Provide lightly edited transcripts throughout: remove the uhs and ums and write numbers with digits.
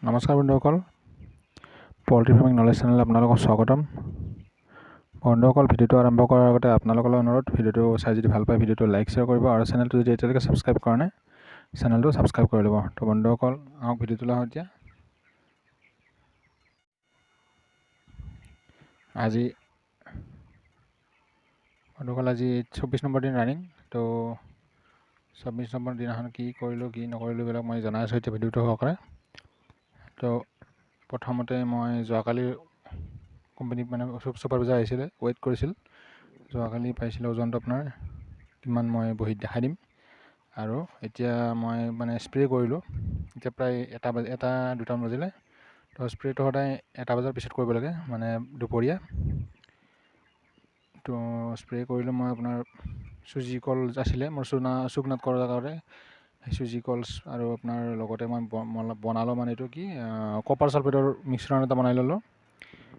নমস্কাৰ বন্ধুসকল, poultry farming knowledge চেনেললৈ আপোনালোকক স্বাগতম। বন্ধুসকল, ভিডিঅ'টো আৰম্ভ কৰাৰ আগতে আপোনালোকলৈ অনুৰোধ, ভিডিঅ'টো চাই যদি ভাল পায় ভিডিঅ'টো লাইক শ্বেয়াৰ কৰিব আৰু চেনেলটো যদি এতিয়ালৈকে ছাবস্ক্ৰাইব কৰা নাই চেনেলটো ছাবস্ক্ৰাইব কৰি ল'ব। তো বন্ধুসকল, আহক ভিডিঅ'টোলৈ আহোঁ এতিয়া। আজি 24 নম্বৰ দিন ৰানিং। তো 24 নম্বৰ দিনাখন কি কৰিলোঁ কি নকৰিলোঁ এইবিলাক মই জনাই আছোঁ এতিয়া ভিডিঅ'টো সহকাৰে। তো প্ৰথমতে মই যোৱাকালি কোম্পানীত মানে ছুপাৰভাইজাৰ আহিছিলে, ৱেইট কৰিছিল। যোৱাকালি পাইছিলোঁ ওজনটো আপোনাৰ কিমান মই বহীত দেখাই দিম। আৰু এতিয়া মই মানে স্প্ৰে কৰিলোঁ। এতিয়া প্ৰায় 1-2টামান বাজিলে। তো স্প্ৰেটো সদায় 1 বজাৰ পিছত কৰিব লাগে, মানে দুপৰীয়া। তো স্প্ৰে কৰিলোঁ মই আপোনাৰ চুজি কল আছিলে মোৰ চুকনাত কৰাৰ কাৰণে, সেই চুজি কলছ আৰু আপোনাৰ লগতে মই বনালোঁ মানে এইটো কি কপাৰ ছালফেটৰ মিশ্ৰণ এটা বনাই ল'লোঁ।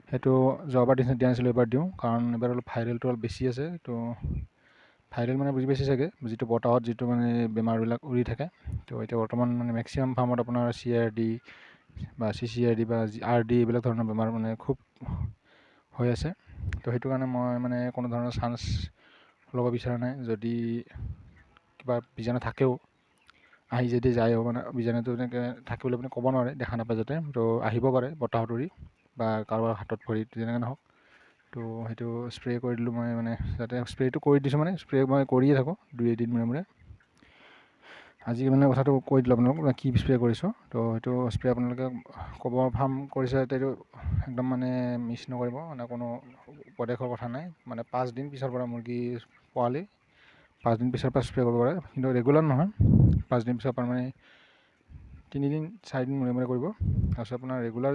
সেইটো যোৱাবাৰ দিয়া নাছিলোঁ, এবাৰ দিওঁ, কাৰণ এবাৰ অলপ ভাইৰেলটো অলপ বেছি আছে। তো ভাইৰেল মানে বুজি পাইছে চাগে, যিটো বতাহত যিটো মানে বেমাৰবিলাক উৰি থাকে। তো এতিয়া বৰ্তমান মানে মেক্সিমাম ফাৰ্মত আপোনাৰ CRD বা CCRD বা RD এইবিলাক ধৰণৰ বেমাৰ মানে খুব হৈ আছে। তো সেইটো কাৰণে মই মানে কোনো ধৰণৰ চান্স ল'ব বিচৰা নাই। যদি কিবা বীজাণু থাকেও, আহি যদি যায়ও, মানে বীজাণুটো তেনেকৈ থাকে বুলি আপুনি ক'ব নোৱাৰে, দেখা নাপায় যাতে। তো আহিব পাৰে বতাহত উৰি বা কাৰোবাৰ হাতত ভৰিত যেনেকৈ নহওক। তো সেইটো স্প্ৰে কৰি দিলোঁ মই, মানে যাতে স্প্ৰেটো কৰি দিছোঁ, মানে স্প্ৰে মই কৰিয়ে থাকোঁ 2-এদিন মূৰে। আজি মানে কথাটো কৈ দিলোঁ আপোনালোকক কি স্প্ৰে কৰিছোঁ। তো সেইটো স্প্ৰে আপোনালোকে ক'ব ফাৰ্ম কৰিছে যাতে এইটো একদম মানে মিছ নকৰিব, মানে কোনো উপদেশৰ কথা নাই। মানে 5 দিন পিছৰ পৰা মুৰ্গী পোৱালি 5 দিন পিছৰ পৰা স্প্ৰে কৰিব পাৰে, কিন্তু ৰেগুলাৰ নহয়। 5 দিন পিছৰ পৰা মানে 3-4 দিন মূৰে কৰিব। তাৰপিছত আপোনাৰ ৰেগুলাৰ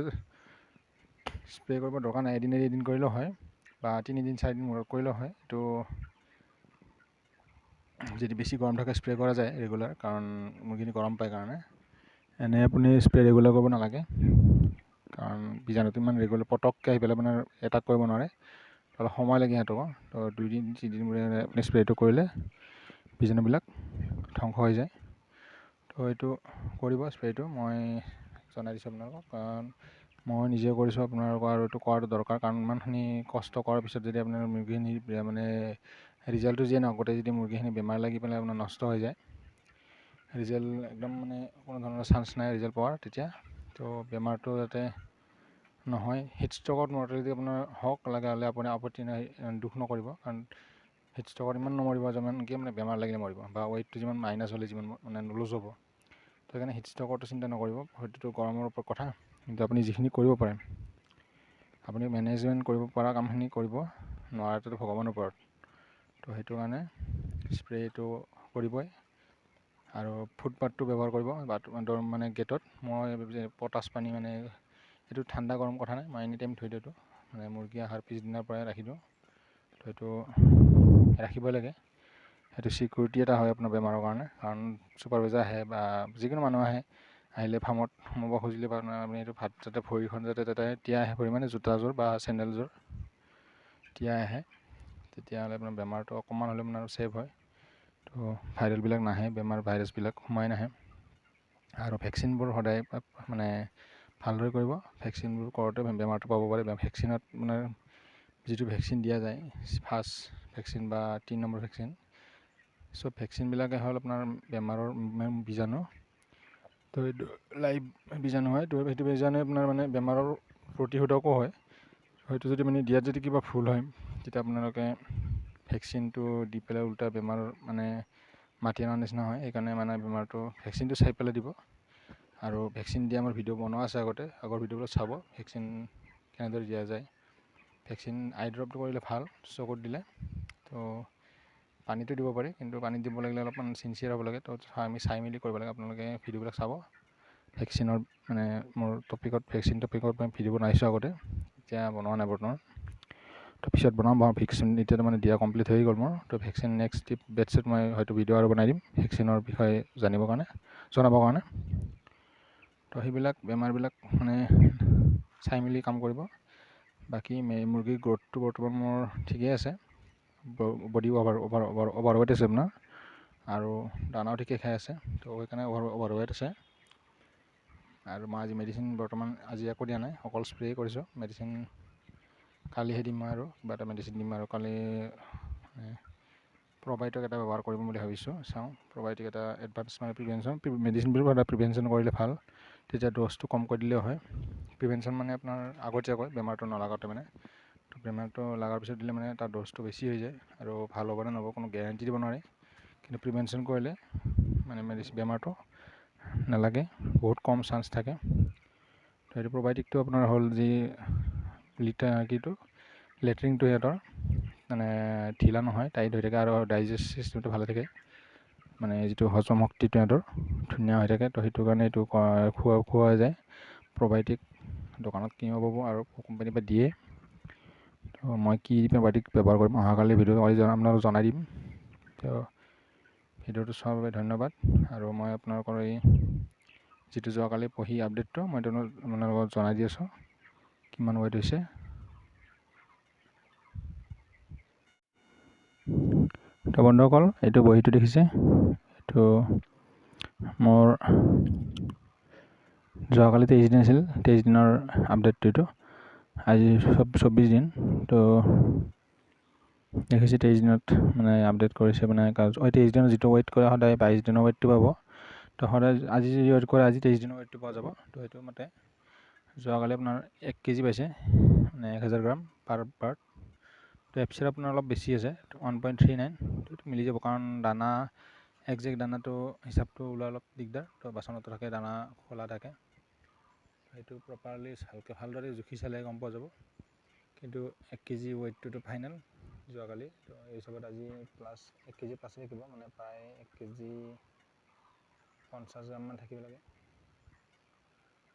স্প্ৰে কৰিব দৰকাৰ নাই, এদিন কৰিলেও হয় বা 3-4 দিন মূৰত কৰিলেও হয়। তো যদি বেছি গৰম থাকে স্প্ৰে কৰা যায় ৰেগুলাৰ, কাৰণ মুৰ্গীখিনি গৰম পায় কাৰণে। এনে আপুনি স্প্ৰে ৰেগুলাৰ কৰিব নালাগে, কাৰণ বীজাণুটো ইমান ৰেগুলাৰ পটককৈ আহি পেলাই আপোনাৰ এটাক কৰিব নোৱাৰে, অলপ সময় লাগে সিহঁতক। তো 2-3 মূৰে আপুনি স্প্ৰেটো কৰিলে বীজাণুবিলাক ধ্বংস হৈ যায়। তো এইটো কৰিব স্প্ৰেটো, মই জনাই দিছোঁ আপোনালোকক, কাৰণ মই নিজে কৰিছোঁ, আপোনালোকক আৰু এইটো কৰাটো দৰকাৰ। কাৰণ ইমানখিনি কষ্ট কৰাৰ পিছত যদি আপোনাৰ মুৰ্গীখিনি মানে ৰিজাল্টটো যিয়ে নহওক, গোটেই যদি মুৰ্গীখিনি বেমাৰ লাগি পেলাই আপোনাৰ নষ্ট হৈ যায়, ৰিজাল্ট একদম মানে কোনো ধৰণৰ চান্স নাই ৰিজাল্ট পোৱাৰ তেতিয়া। তো বেমাৰটো যাতে নহয়, হিট ষ্ট্ৰকত মৰ্টেলিটি আপোনাৰ হওক, লগা হ'লে আপুনি আপত্তি নাই, দুখ নকৰিব, কাৰণ হিট ষ্ট্ৰকত ইমান নমৰিব যিমানকৈ মানে বেমাৰ লাগিলে মৰিব, বা ৱেইটটো যিমান মাইনাছ হ'লে যিমান মানে লুজ হ'ব। তো সেইকাৰণে হিট ষ্ট্ৰকৰটো চিন্তা নকৰিব, হয়তো গৰমৰ ওপৰত কথা। কিন্তু আপুনি যিখিনি কৰিব পাৰে, আপুনি মেনেজমেণ্ট কৰিব পৰা কামখিনি কৰিব, নোৱাৰাটোতো ভগৱানৰ ওপৰত। তো সেইটো কাৰণে স্প্ৰেটো কৰিবই। আৰু ফুটপাথটো ব্যৱহাৰ কৰিব, মানে গেটত মই পটাছ পানী, মানে এইটো ঠাণ্ডা গৰম কথা নাই, মই এনি টাইম থৈ দিওঁ। মানে মুৰ্গী অহাৰ পিছদিনাৰ পৰাই ৰাখি দিওঁ। তো সেইটো ৰাখিবই লাগে, সেইটো ছিকিউৰিটি এটা হয় আপোনাৰ বেমাৰৰ কাৰণে। কাৰণ ছুপাৰভাইজাৰ আহে বা যিকোনো মানুহ আহিলে ফাৰ্মত সোমাব খুজিলে বা আপুনি এইটো ভাত যাতে ভৰিখন যাতে তিয়াই আহে, ভৰি মানে জোতাযোৰ বা চেণ্ডেলযোৰ তিয়াই আহে, তেতিয়াহ'লে আপোনাৰ বেমাৰটো অকণমান হ'লে আপোনাৰ ছেভ হয়। তো ভাইৰেলবিলাক নাহে, ভাইৰাছবিলাক সোমাই নাহে। আৰু ভেকচিনবোৰ সদায় মানে ভালদৰে কৰিব। ভেকচিনবোৰ কৰোঁতে বেমাৰটো পাব পাৰে। ভেকচিনত মানে যিটো ভেকচিন দিয়া যায়, ফাৰ্ষ্ট ভেকচিন বা 3 নম্বৰ ভেকচিন, চব ভেকচিনবিলাকে হ'ল আপোনাৰ বেমাৰৰ বীজাণু। তো এইটো লাইভ বীজাণু হয়। তো সেইটো বীজাণুৱে আপোনাৰ মানে বেমাৰৰ প্ৰতিষেধকো হয়। হয়তো যদি মানে দিয়াত যদি কিবা ভুল হয়, তেতিয়া আপোনালোকে ভেকচিনটো দি পেলাই উল্টা বেমাৰ মানে মাতি অনাৰ নিচিনা হয়। সেইকাৰণে মানে বেমাৰটো ভেকচিনটো চাই পেলাই দিব। আৰু ভেকচিন দিয়া আমাৰ ভিডিঅ' বনোৱা আছে আগৰ ভিডিঅ'বিলাক চাব, ভেকচিন কেনেদৰে দিয়া যায়। ভেকচিন আই ড্ৰপটো কৰিলে ভাল, চকুত দিলে। তো পানীটো দিব পাৰি, কিন্তু পানীত দিব লাগিলে অলপমান চিনচিয়াৰ হ'ব লাগে। তো আমি চাই মেলি কৰিব লাগে। আপোনালোকে ভিডিঅ'বিলাক চাব। ভেকচিনৰ মানে মোৰ ভেকচিন টপিকত মই ভিডিঅ' বনাইছোঁ আগতে, এতিয়া বনোৱা নাই বৰ্তমান। তো পিছত বনাম বাৰু ভেকচিন, এতিয়া মানে দিয়া কমপ্লিট হৈ গ'ল মোৰ। তো ভেকচিন নেক্সট বেটছত মই হয়তো ভিডিঅ' আৰু বনাই দিম ভেকচিনৰ বিষয়ে জনাবৰ কাৰণে। তো সেইবিলাক বেমাৰবিলাক মানে চাই মেলি কাম কৰিব। বাকী মুৰ্গীৰ গ্ৰ'থটো বৰ্তমান মোৰ ঠিকেই আছে, বডি অভাৰৱেট আছে আপোনাৰ, আৰু দানাও ঠিকে খাই আছে। তো সেইকাৰণে অভাৰৱেট আছে। আৰু মই আজি মেডিচিন বৰ্তমান আজি একো দিয়া নাই, অকল স্প্ৰে কৰিছোঁ। মেডিচিন কালিহে দিম মই, আৰু কিবা এটা মেডিচিন দিম আৰু কালি প্ৰবায়টিক এটা ব্যৱহাৰ কৰিম বুলি ভাবিছোঁ। চাওঁ, প্ৰবায়টিক এটা এডভান্স মানে প্ৰিভেনশ্যন মেডিচিনবোৰ সদায় প্ৰিভেনশ্যন কৰিলে ভাল, তেতিয়া ড'জটো কমকৈ দিলেও হয়। প্ৰিভেনশ্যন মানে আপোনাৰ আগতীয়াকৈ বেমাৰটো নলগাওঁতে মানে, তো বেমাৰটো লগাৰ পিছত দিলে মানে তাৰ ড'জটো বেছি হৈ যায় আৰু ভাল হ'ব নে নহ'ব কোনো গেৰাণ্টি দিব নোৱাৰে। কিন্তু প্ৰিভেনশ্যন কৰিলে মানে বেমাৰটো নালাগে, বহুত কম চান্স থাকে। তো সেইটো প্ৰবায়টিকটো আপোনাৰ হ'ল যি লেট্ৰিনটো সিহঁতৰ মানে ঢিলা নহয়, টাইট হৈ থাকে আৰু ডাইজেষ্ট চিষ্টেমটো ভালে থাকে, মানে যিটো হজম শক্তিটো সিহঁতৰ ধুনীয়া হৈ থাকে। তো সেইটো কাৰণে এইটো খোৱা যায় প্ৰবায়টিক। দোকানত কিনিব পাব আৰু কোম্পানীৰ পৰা দিয়ে। তো মই কি প্ৰবায়টিক ব্যৱহাৰ কৰিম অহাকালি ভিডিঅ'টো আপোনালোকক জনাই দিম। তো ভিডিঅ'টো চোৱাৰ বাবে ধন্যবাদ। আৰু মই আপোনালোকৰ এই যিটো যোৱাকালি পঢ়ি আপডেটটো মই আপোনালোকক জনাই দি আছোঁ কিমান ৱেইট হৈছে। তো বন্ধুসকল, এইটো বহীটো দেখিছে, এইটো মোৰ যোৱাকালি 23 দিন আছিল, 23 দিনৰ আপডেটটো এইটো। আজি 24 দিন। তো দেখিছে 23 দিনত মানে আপডেট কৰিছে মানে 23 দিনৰ যিটো ৱেইট কৰে সদায় 22 দিনৰ ৱেইটটো পাব। তো সদায় আজি যদি ৱেইট কৰে আজি 23 দিনৰ ৱেইটটো পোৱা যাব। তো সেইটো মতে যোৱাকালি আপোনাৰ 1 কেজি পাইছে, মানে 1000 গ্ৰাম পাৰ পাৰ্ট। তো এফচিৰ আপোনাৰ অলপ বেছি আছে, 1.39। তো এইটো মিলি যাব, কাৰণ দানা একজেক্ট দানাটো হিচাপটো ওলোৱা অলপ দিগদাৰ। তো বাচনতো থাকে, দানা খোলা থাকে, সেইটো প্ৰপাৰলি ভালদৰে জুখি চালে গম পোৱা যাব। কিন্তু 1 কেজি ৱেইটটোতো ফাইনেল যোৱাকালি। তো এই হিচাপত আজি প্লাছ 1 কেজি প্লাছ থাকিব, মানে প্ৰায় 1 কেজি 50 গ্ৰামমান থাকিব লাগে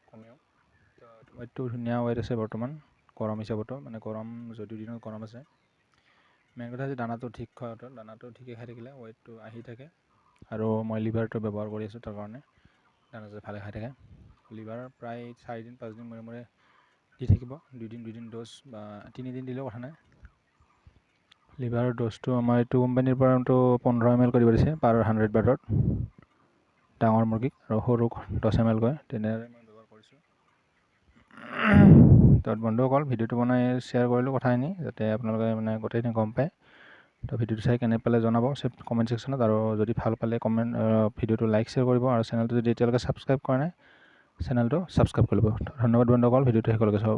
কমেও। তো ৱেইটটো ধুনীয়া ৱেইট আছে বৰ্তমান গৰম হিচাপতো, মানে গৰম যদিও দিনত গৰম আছে। মেইন কথা হৈছে দানাটো ঠিক খোৱাটো, দানাটো ঠিকে খাই থাকিলে ৱেইটটো আহি থাকে। আৰু মই লিভাৰটো ব্যৱহাৰ কৰি আছোঁ, তাৰ কাৰণে দানাটো ভালে খাই থাকে। লিভাৰ প্ৰায় 4 দিন 5 দিন মূৰে মূৰে দি থাকিব, 2 দিন ড'জ বা 3 দিন দিলেও কথা নাই। লিভাৰৰ ড'জটো আমাৰ এইটো কোম্পানীৰ পৰাতো 15 ml কৰি দিছে পাৰ 100 বাটত ডাঙৰ মুৰ্গীক, আৰু সৰু 10 ml কৈ তেনেদৰে মই ব্যৱহাৰ কৰিছোঁ। তাত বন্ধুসকল, ভিডিঅ'টো বনাই শ্বেয়াৰ কৰিলোঁ কথাখিনি, যাতে আপোনালোকে মানে গোটেইখিনি গম পায়। তো ভিডিঅ'টো চাই কেনে পালে জনাব কমেণ্ট ছেকশ্যনত, আৰু যদি ভাল পালে ভিডিঅ'টো লাইক শ্বেয়াৰ কৰিব, আৰু চেনেলটো যদি এতিয়ালৈকে ছাবস্ক্ৰাইব কৰা নাই চেনেলটো ছাবস্ক্ৰাইব কৰিব। ধন্যবাদ বন্ধুসকল, ভিডিঅ'টো শেষলৈকে চাব।